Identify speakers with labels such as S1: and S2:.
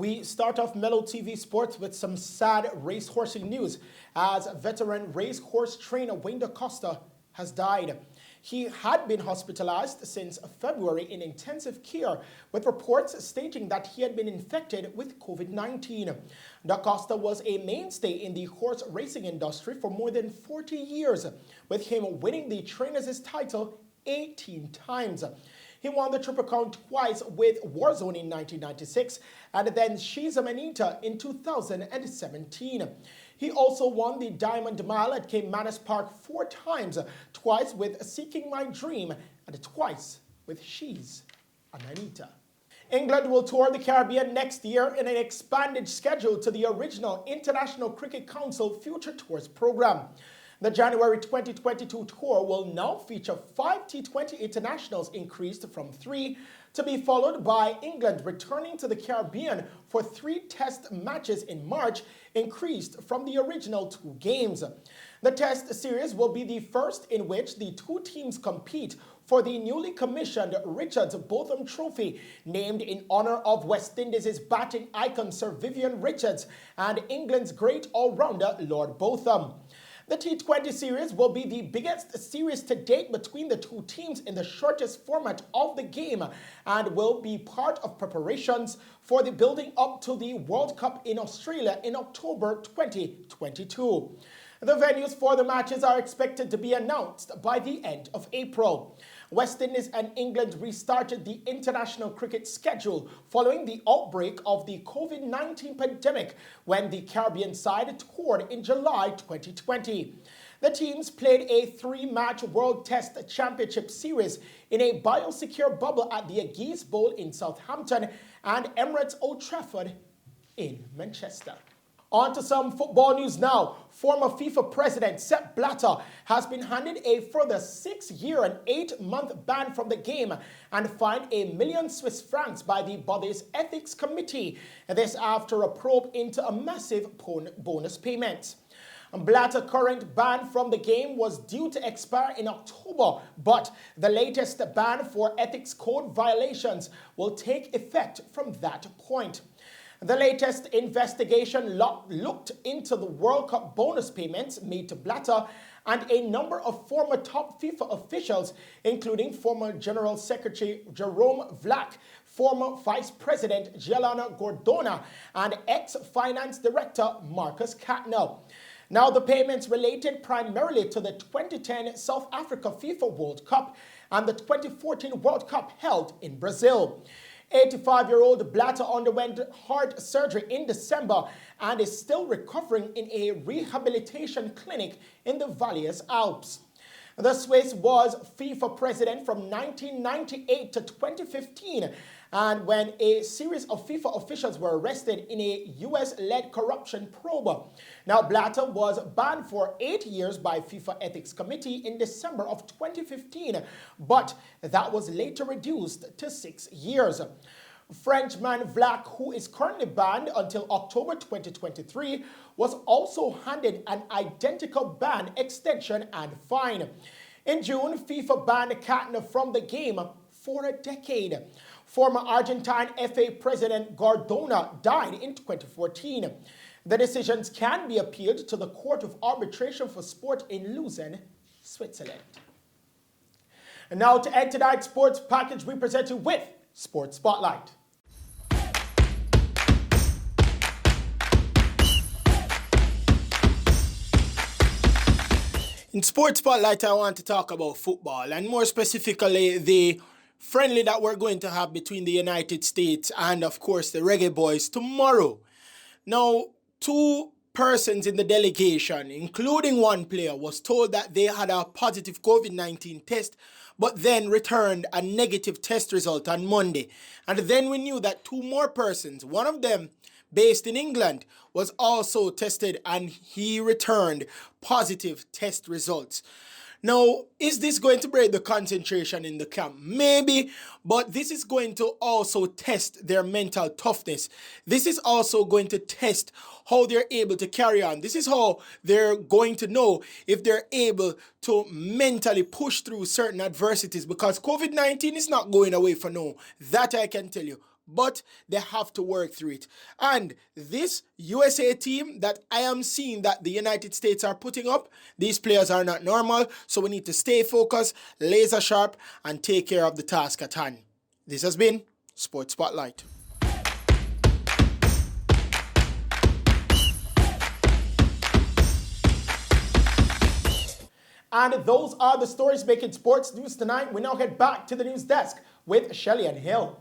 S1: We start off Mello TV Sports with some sad racehorsing news as veteran racehorse trainer Wayne DaCosta has died. He had been hospitalized since February in intensive care, with reports stating that he had been infected with COVID-19. DaCosta was a mainstay in the horse racing industry for more than 40 years, with him winning the Trainers' title 18 times. He won the Triple Crown twice with Warzone in 1996 and then Shiza Manita in 2017. He also won the Diamond Mile at Caymanas Park 4 times, twice with Seeking My Dream and twice with Shiza Manita. England will tour the Caribbean next year in an expanded schedule to the original International Cricket Council Future Tours program. The January 2022 tour will now feature 5 T20 internationals, increased from 3, to be followed by England returning to the Caribbean for 3 test matches in March, increased from the original 2 games. The test series will be the first in which the 2 teams compete for the newly commissioned Richards Botham Trophy, named in honor of West Indies' batting icon Sir Vivian Richards and England's great all-rounder Lord Botham. The T20 series will be the biggest series to date between the 2 teams in the shortest format of the game and will be part of preparations for the building up to the World Cup in Australia in October 2022. The venues for the matches are expected to be announced by the end of April. West Indies and England restarted the international cricket schedule following the outbreak of the COVID-19 pandemic when the Caribbean side toured in July 2020. The teams played a 3-match World Test Championship series in a biosecure bubble at the Aggies Bowl in Southampton and Emirates Old Trafford in Manchester. On to some football news now. Former FIFA president Sepp Blatter has been handed a further 6-year and 8-month ban from the game and fined £1 million Swiss francs by the body's ethics committee. This after a probe into a massive bonus payment. Blatter's current ban from the game was due to expire in October, but the latest ban for ethics code violations will take effect from that point. The latest investigation looked into the World Cup bonus payments made to Blatter and a number of former top FIFA officials, including former General Secretary Jerome Vlach, former Vice President Giuliano Gordona, and ex-Finance Director Marcus Katner. Now, the payments related primarily to the 2010 South Africa FIFA World Cup and the 2014 World Cup held in Brazil. 85-year-old Blatter underwent heart surgery in December and is still recovering in a rehabilitation clinic in the Valais Alps. The Swiss was FIFA president from 1998 to 2015, and when a series of FIFA officials were arrested in a US-led corruption probe. Now, Blatter was banned for 8 years by FIFA Ethics Committee in December of 2015, but that was later reduced to 6 years. Frenchman Vlach, who is currently banned until October 2023, was also handed an identical ban extension and fine. In June, FIFA banned Katner from the game for a decade. Former Argentine FA President Gordona died in 2014. The decisions can be appealed to the Court of Arbitration for Sport in Lausanne, Switzerland. And now to end tonight's sports package, we present you with Sports Spotlight. In Sports Spotlight, I want to talk about football, and more specifically, the friendly that we're going to have between the United States and, of course, the Reggae Boys tomorrow. Now, 2 persons in the delegation, including 1 player, was told that they had a positive COVID-19 test, but then returned a negative test result on Monday. And then we knew that 2 more persons, one of them based in England, was also tested and he returned positive test results. Now, is this going to break the concentration in the camp? Maybe, but this is going to also test their mental toughness. This is also going to test how they're able to carry on. This is how they're going to know if they're able to mentally push through certain adversities, because COVID-19 is not going away for now. That I can tell you. but they have to work through it. And this USA team that I am seeing that the United States are putting up, these players are not normal, so we need to stay focused, laser sharp, and take care of the task at hand. This has been Sports Spotlight. And those are the stories making sports news tonight. We now head back to the news desk with Shelly and Hill.